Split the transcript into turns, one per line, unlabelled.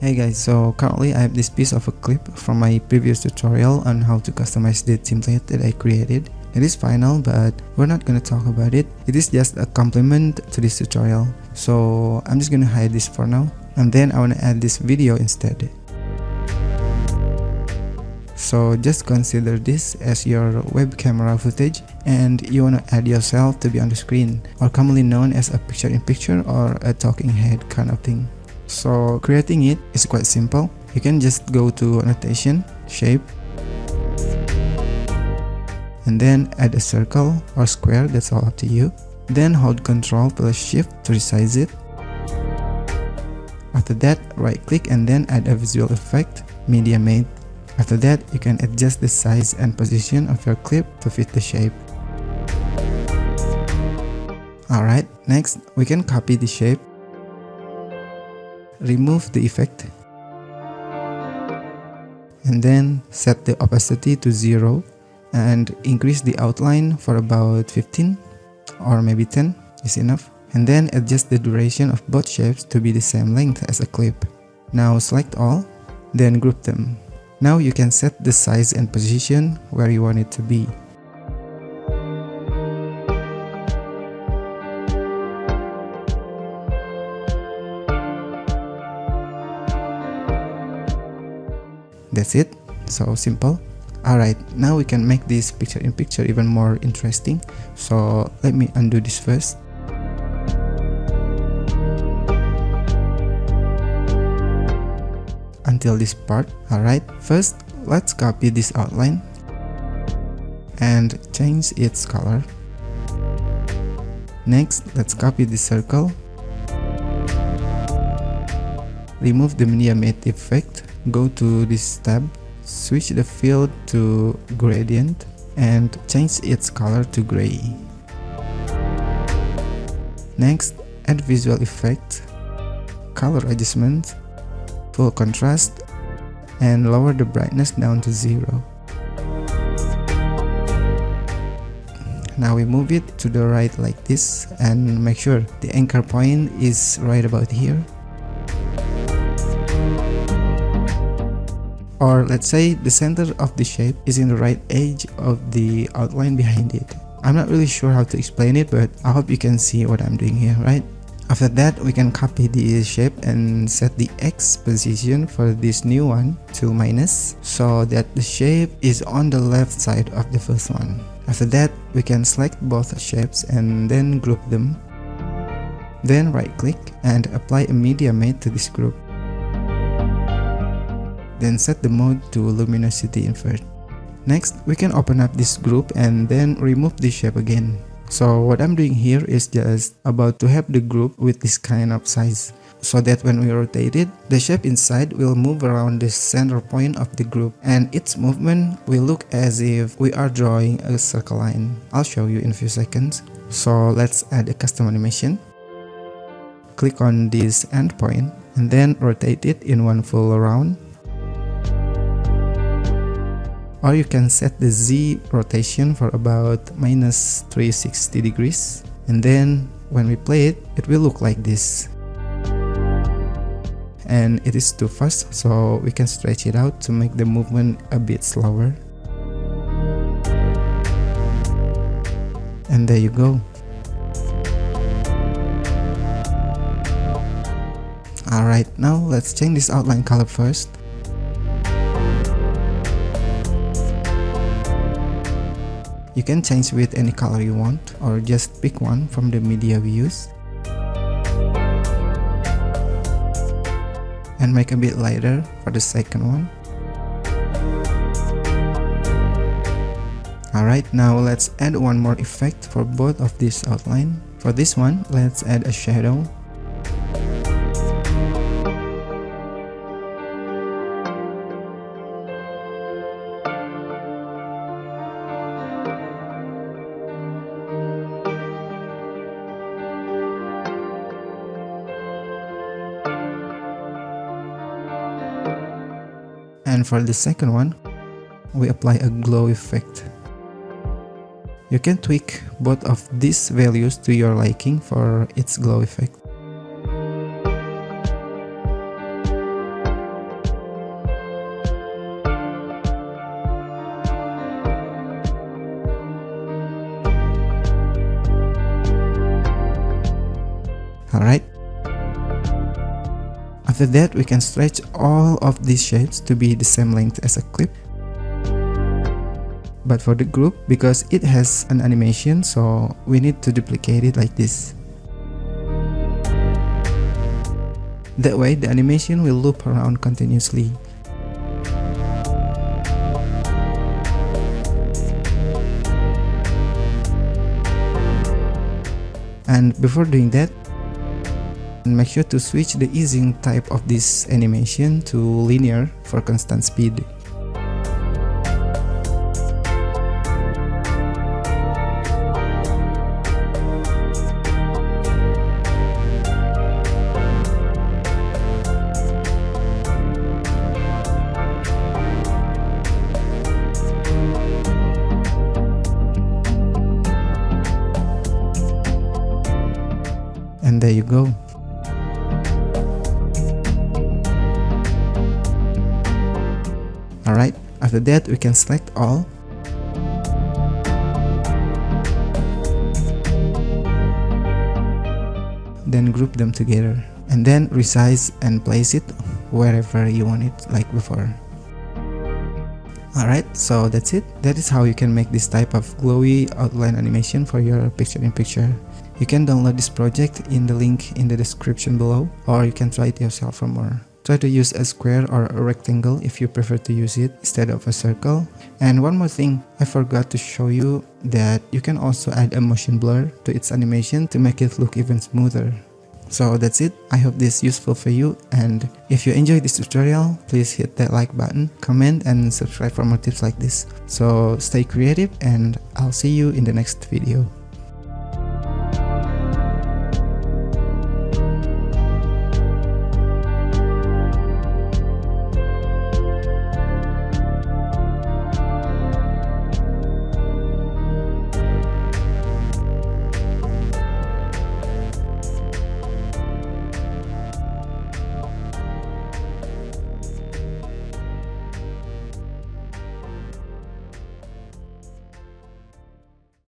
Hey guys, so currently I have this piece of a clip from my previous tutorial on how to customize the template that I created. It is final, but we're not gonna talk about it. It is just a complement to this tutorial. So I'm just gonna hide this for now, and then I wanna add this video instead. So just consider this as your web camera footage and you wanna add yourself to be on the screen, or commonly known as a picture-in-picture or a talking head kind of thing. So creating it is quite simple. You can just go to annotation, shape, and then add a circle or square, that's all up to you. Then hold Ctrl plus Shift to resize it. After that, right click and then add a visual effect, Media Mate. After that, you can adjust the size and position of your clip to fit the shape. Alright, next we can copy the shape, remove the effect, and then set the opacity to 0 and increase the outline for about 15 or maybe 10 is enough, and then adjust the duration of both shapes to be the same length as a clip. Now select all, then group them. Now you can set the size and position where you want it to be. That's it, so simple. Alright, now we can make this picture-in-picture even more interesting. So let me undo this first. Until this part. Alright, first let's copy this outline and change its color. Next, let's copy the circle, remove the Media Mate effect, go to this tab, switch the field to gradient and change its color to gray. Next, add visual effect, color adjustment, full contrast, and lower the brightness down to 0. Now we move it to the right like this and make sure the anchor point is right about here. Or let's say the center of the shape is in the right edge of the outline behind it. I'm not really sure how to explain it, but I hope you can see what I'm doing here, right? After that, we can copy the shape and set the X position for this new one to minus, so that the shape is on the left side of the first one. After that, we can select both shapes and then group them. Then right click and apply a Media Mate to this group. Then set the mode to luminosity invert. Next, we can open up this group and then remove the shape again. So what I'm doing here is just about to have the group with this kind of size, so that when we rotate it, the shape inside will move around the center point of the group, and its movement will look as if we are drawing a circle line. I'll show you in a few seconds. So let's add a custom animation. Click on this end point and then rotate it in one full round. Or you can set the Z rotation for about minus 360 degrees. And then when we play it, it will look like this. And it is too fast, so we can stretch it out to make the movement a bit slower. And there you go. Alright, now let's change this outline color first. You can change with any color you want, or just pick one from the media we use. And make a bit lighter for the second one. Alright, now let's add one more effect for both of this outline. For this one, let's add a shadow. And for the second one, we apply a glow effect. You can tweak both of these values to your liking for its glow effect. Alright. After that, we can stretch all of these shapes to be the same length as a clip. But for the group, because it has an animation, so we need to duplicate it like this. That way, the animation will loop around continuously. And before doing that, make sure to switch the easing type of this animation to linear for constant speed. And there you go. Alright, after that we can select all. Then group them together. And then resize and place it wherever you want it, like before. Alright, so that's it. That is how you can make this type of glowy outline animation for your picture-in-picture. You can download this project in the link in the description below, or you can try it yourself for more. Try to use a square or a rectangle if you prefer to use it instead of a circle. And one more thing, I forgot to show you that you can also add a motion blur to its animation to make it look even smoother. So that's it. I hope this is useful for you, and if you enjoyed this tutorial, please hit that like button, comment, and subscribe for more tips like this. So stay creative, and I'll see you in the next video.